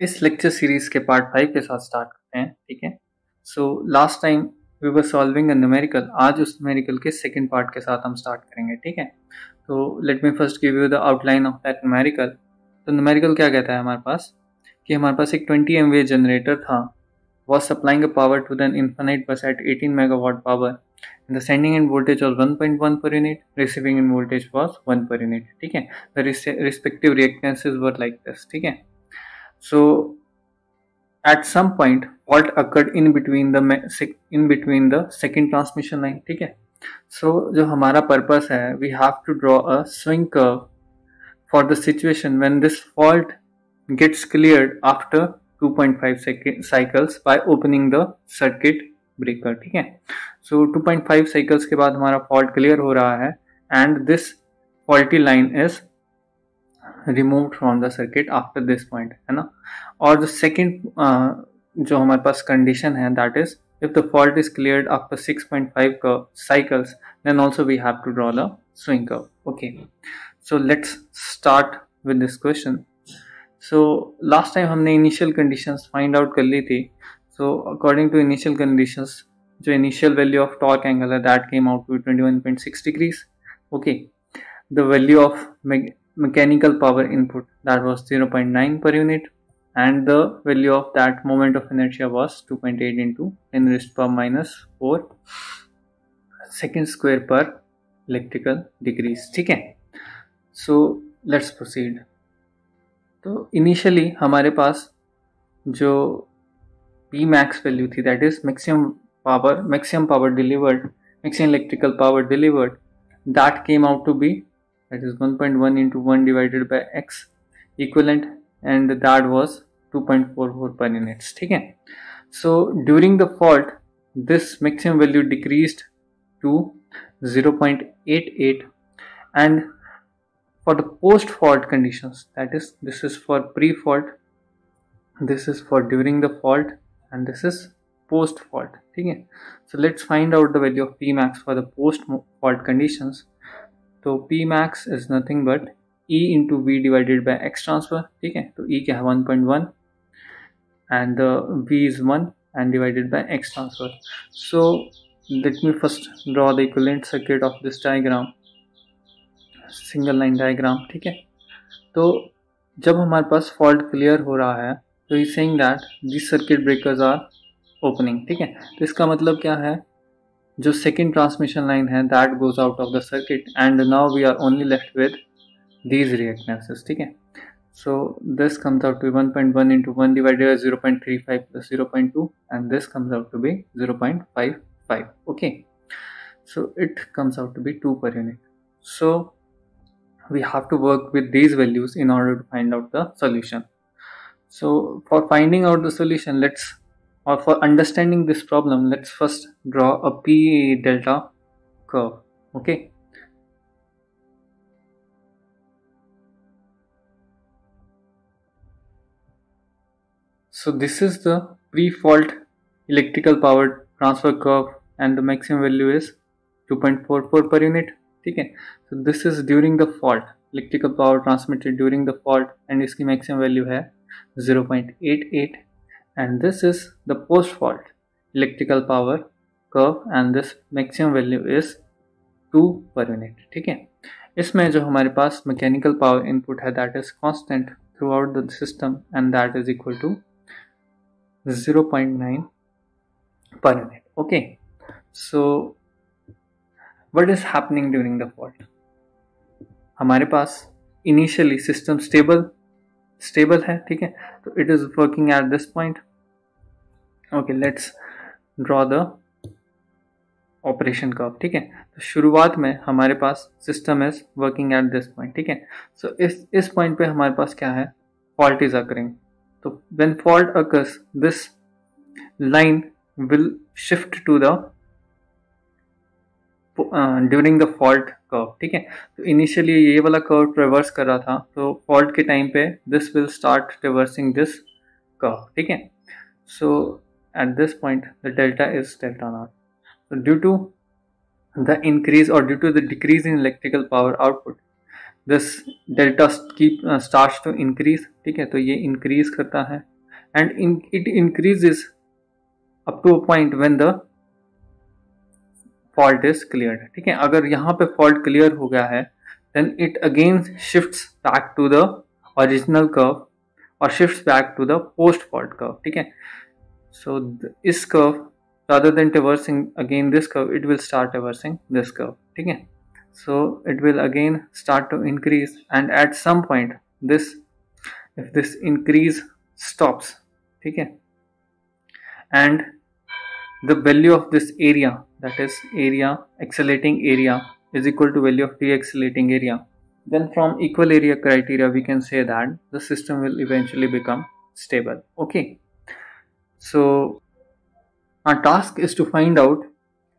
इस lecture series के part 5 के साथ स्टार्ट करते हैं, ठीक है। So last time we were solving a numerical, आज उस न्यूमेरिकल के सेकंड पार्ट के साथ हम स्टार्ट करेंगे, ठीक है। तो let me first give you the outline of that numerical. तो न्यूमेरिकल क्या कहता है हमारे पास कि हमारे पास एक 20 MVA जनरेटर था, was supplying a power to the infinite bus at 18 megawatt power, and the sending in voltage was 1.1 per unit, receiving in voltage was 1 per unit, ठीक है। The respective reactances were like this, ठीक है। So at some point fault occurred in between the second transmission line, ठीक है। So जो हमारा purpose है, we have to draw a swing curve for the situation when this fault gets cleared after 2.5 cycles by opening the circuit breaker, ठीक है। So 2.5 cycles के बाद हमारा fault clear हो रहा है and this faulty line is removed from the circuit after this point, है ना। और जो second जो हमारे पास condition है, that is if the fault is cleared after 6.5 cycles, then also we have to draw the swing curve. Okay, so let's start with this question. So last time हमने initial conditions find out कर ली थी. So according to initial conditions, जो initial value of torque angle है, that came out to 21.6 degrees. Okay, the value of mechanical power input, that was 0.9 per unit, and the value of that moment of inertia was 2.8 into 10 raised to minus 4 second square per electrical degrees, ठीक है। So let's proceed. तो initially हमारे पास जो P max value थी, that is maximum power delivered, maximum electrical power delivered, that came out to be that is 1.1 into 1 divided by x equivalent, and that was 2.44 per units, ठीक है। So during the fault this maximum value decreased to 0.88, and for the post-fault conditions, that is this is for pre-fault, this is for during the fault, and this is post-fault, ठीक है। So let's find out the value of P max for the post-fault conditions. तो P max is nothing but E into V divided by X transfer, ठीक है। तो E क्या है 1.1 and the V is 1 and divided by X transfer. So let me first draw the equivalent circuit of this diagram, single line diagram, ठीक है। तो जब हमारे पास फॉल्ट क्लियर हो रहा है तो he saying that this circuit breakers are opening, ठीक है। तो इसका मतलब क्या है, जो सेकंड ट्रांसमिशन लाइन है that goes out of the circuit, and now we are only left with these reactances, ठीक है। So this comes out to 1.1 into 1 divided by 0.35 plus 0.2, and this comes out to be 0.55, okay। So it comes out to be 2 per unit. So we have to work with these values in order to find out the solution. So for finding out the solution, for understanding this problem, let's first draw a P delta curve, okay। So this is the pre-fault electrical power transfer curve, and the maximum value is 2.44 per unit, ठीक है। So this is during the fault, electrical power transmitted during the fault, and इसकी maximum value है 0.88, and this is the post fault electrical power curve, and this maximum value is 2 per unit, ठीक है। इसमें जो हमारे पास mechanical power input है, that is constant throughout the system, and that is equal to 0.9 per unit, okay। So what is happening during the fault? हमारे पास initially system stable है, ठीक है। तो it is working at this point, okay. Let's draw the operation curve, ठीक है। तो शुरुआत में हमारे पास system is working at this point, ठीक है। सो इस पॉइंट पे हमारे पास क्या है, फॉल्ट इज अकरिंग। तो when fault occurs, this line will shift to the during the fault curve, ठीक है। तो इनिशियली ये वाला कर्व ट्रेवर्स कर रहा था, तो फॉल्ट के टाइम पे this will start traversing this curve, ठीक है। So at this point the delta is delta naught. So due to the increase or due to the decrease in electrical power output, this delta starts to increase, ठीक है। तो ये increase करता है and it increases up to a point when the fault is cleared. ठीक है, अगर यहाँ पे fault clear हो गया है then it again shifts back to the original curve or shifts back to the post fault curve. ठीक है, so इस curve rather than traversing again this curve, it will start traversing this curve. ठीक है, so it will again start to increase, and at some point this, if this increase stops, ठीक है, and the value of this area, that is area, accelerating area, is equal to value of de-accelerating area, then from equal area criteria we can say that the system will eventually become stable. Okay, so our task is to find out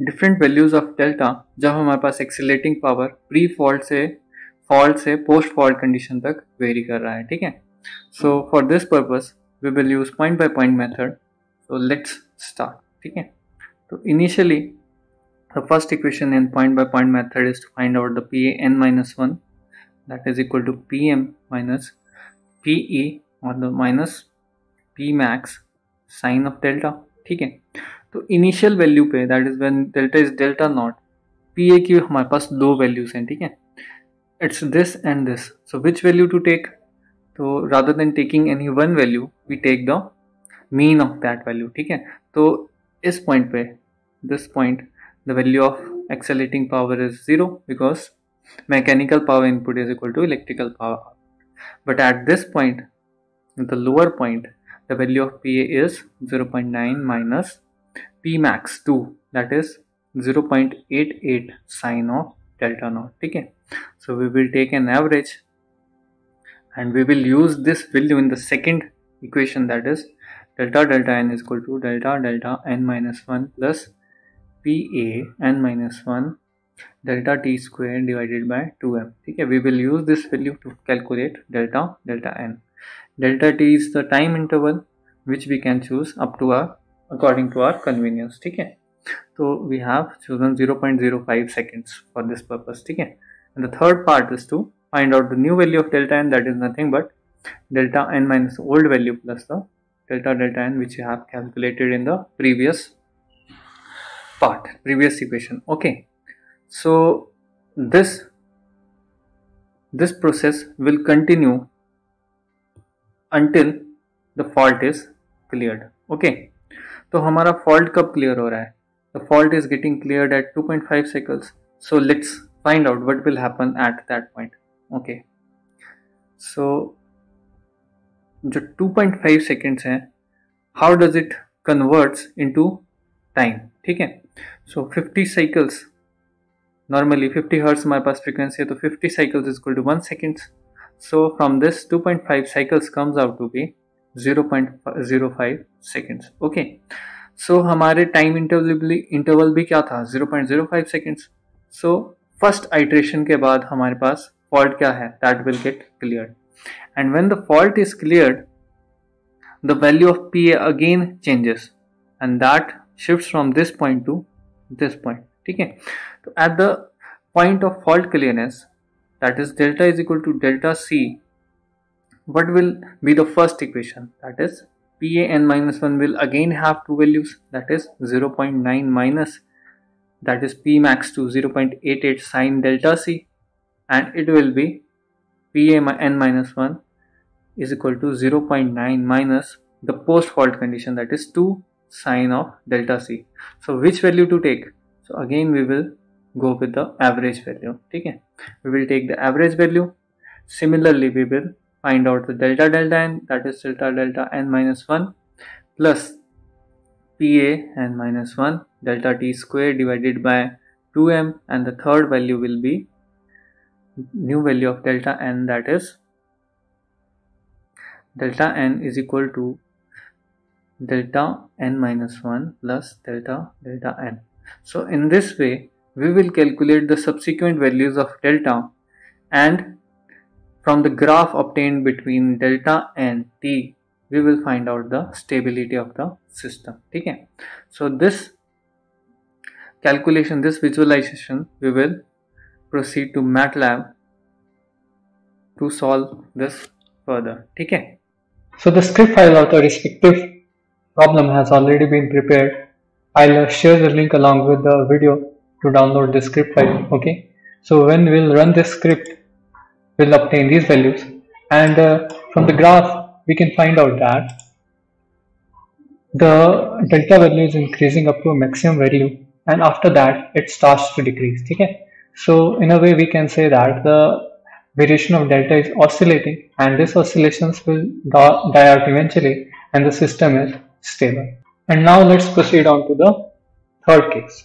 different values of delta जब हमारे पास accelerating power pre fault से post fault condition तक very कर रहा है. ठीक है, so for this purpose we will use point by point method. So let's start. ठीक है, तो initially the first equation in point by point method is to find out the PA n minus 1, that is equal to PM minus PE or the minus P max sin of delta. ठीक है, तो initial value पे, that is when delta is delta naught, PA की हमारे पास दो values हैं. ठीक है, it's this and this. So which value to take? तो rather than taking any one value we take the mean of that value. ठीक है, तो इस पॉइंट पे, this point, the value of accelerating power is 0 because mechanical power input is equal to electrical power. But at this point, the lower point, the value of PA is 0.9 minus P max 2, that is 0.88 sine of delta naught. ठीक है, so we will take an average and we will use this value in the second equation, that is delta delta n is equal to delta delta n minus 1 plus PA n minus 1 delta t square divided by 2m. ठीक है, we will use this value to calculate delta delta n. Delta t is the time interval which we can choose up to according to our convenience. ठीक है, तो we have chosen 0.05 seconds for this purpose. ठीक है, and the third part is to find out the new value of delta n, that is nothing but delta n minus old value plus the delta delta n which you have calculated in the previous equation. Okay, so this process will continue until the fault is cleared. Okay, तो हमारा fault कब clear हो रहा है? The fault is getting cleared at 2.5 cycles. So let's find out what will happen at that point. Okay, so जो 2.5 seconds है, how does it converts into time? ठीक है, so 50 cycles, normally 50 hertz हमारे पास frequency है, तो 50 cycles is equal to 1 seconds. So from this 2.5 cycles comes out to be 0.05 seconds. Okay, so हमारे time interval भी क्या था? 0.05 seconds. So first iteration के बाद हमारे पास fault क्या है? That will get cleared, and when the fault is cleared, the value of PA again changes, and that shifts from this point to this point. ठीक है, तो at the point of fault clearness, that is delta is equal to delta C, what will be the first equation? That is PA n minus 1 will again have two values, that is 0.9 minus, that is P max to 0.88 sine delta C, and it will be PA n minus 1 is equal to 0.9 minus the post fault condition, that is 2 sine of delta C. So which value to take? So again we will go with the average value. ठीक है, we will take the average value. Similarly we will find out the delta delta n, that is delta delta n minus 1 plus PA n minus 1 delta t square divided by 2m, and the third value will be new value of delta n, that is delta n is equal to delta n minus 1 plus delta delta n. So in this way we will calculate the subsequent values of delta, and from the graph obtained between delta and t we will find out the stability of the system. ठीक है, so this calculation, this visualization, we will proceed to MATLAB to solve this further. ठीक है, So the script file of the respective problem has already been prepared. I'll share the link along with the video to download the script file. Okay, so when we'll run this script, we'll obtain these values, and from the graph we can find out that the delta value is increasing up to a maximum value, and after that it starts to decrease. Okay, so in a way we can say that the variation of delta is oscillating, and these oscillations will die out eventually, and the system is stable. And now let's proceed on to the third case.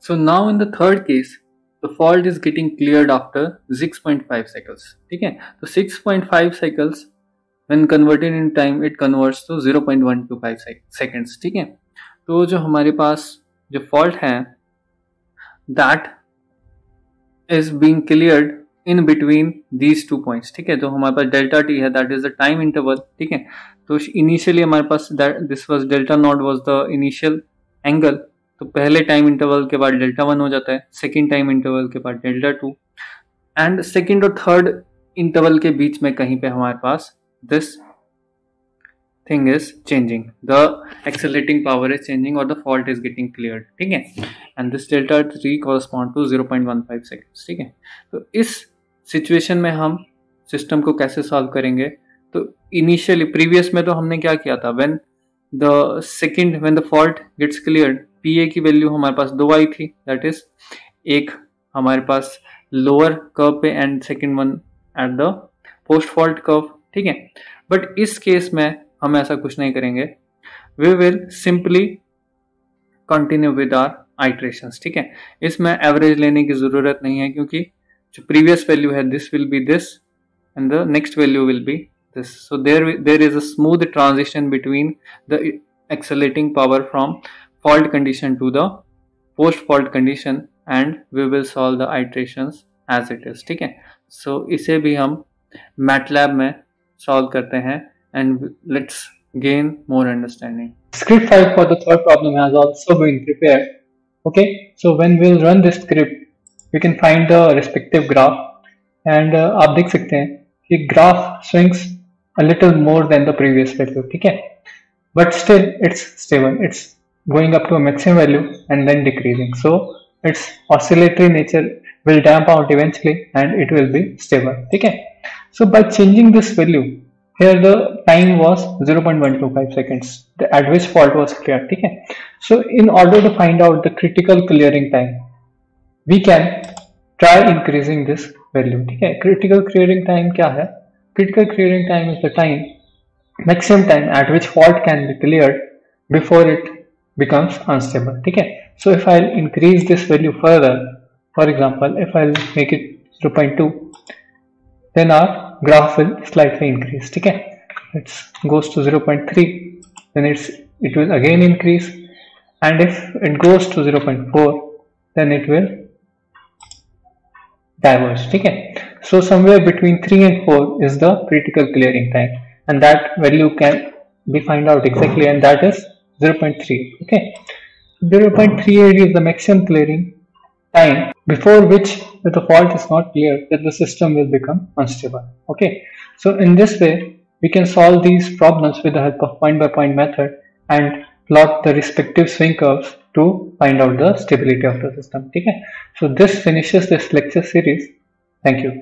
So now in the third case, the fault is getting cleared after 6.5 cycles. Okay, so 6.5 cycles when converted in time, it converts to 0.125 seconds. ठीक है, तो जो हमारे पास जो fault है, that is being cleared in between these 2 points. ठीक है, तो हमारे पास डेल्टा टी है, that is the time interval. ठीक है, तो इनिशियली हमारे पास this was delta naught was the initial angle. तो पहले टाइम इंटरवल के बाद डेल्टा 1 हो जाता है, सेकेंड टाइम इंटरवल के बाद डेल्टा 2, एंड सेकेंड और थर्ड इंटरवल के बीच में कहीं पे हमारे पास this thing is changing, the accelerating power is changing और the fault is getting cleared. ठीक है, and this delta 3 correspond to 0.15 seconds. ठीक है, तो इस सिचुएशन में हम सिस्टम को कैसे सॉल्व करेंगे? तो इनिशियली प्रीवियस में तो हमने क्या किया था, when the fault gets cleared, PA की वैल्यू हमारे पास 2 आई थी, दैट इज एक हमारे पास लोअर कर्व पे and second one at the post fault curve. ठीक है, बट इस केस में हम ऐसा कुछ नहीं करेंगे, we will simply continue with our iterations. ठीक है, इसमें एवरेज लेने की जरूरत नहीं है, क्योंकि जो प्रीवियस वैल्यू है this will be this and the next value will be this. So there is a smooth transition between the accelerating power from fault condition to the post fault condition, and we will solve the iterations as it is. ठीक है, so इसे भी हम MATLAB में solve करते हैं, and let's gain more understanding. Script file for the third problem has also been prepared. Okay, so when we'll run this script, we can find the respective graph, and आप देख सकते हैं कि graph swings a little more than the previous value. ठीक है, but still it's stable, it's going up to a maximum value and then decreasing, so its oscillatory nature will damp out eventually and it will be stable. ठीक है, so by changing this value here, the time was 0.125 seconds at which fault was cleared. ठीक है, so in order to find out the critical clearing time, we can try increasing this value. ठीक है, critical clearing time क्या है? Critical clearing time is the time, maximum time at which fault can be cleared before it becomes unstable. ठीक है, so if I'll increase this value further, for example, if I'll make it 0.2, then our graph will slightly increase. ठीक है, it goes to 0.3, then it will again increase, and if it goes to 0.4, then it will diverge. ठीक है, so somewhere between 3 and 4 is the critical clearing time, and that value can be find out exactly, and that is 0.3. okay, 0.38 is the maximum clearing time before which, if the fault is not cleared, then the system will become unstable. Okay, so in this way we can solve these problems with the help of point by point method and plot the respective swing curves to find out the stability of the system. ठीक है, so this finishes this lecture series. Thank you.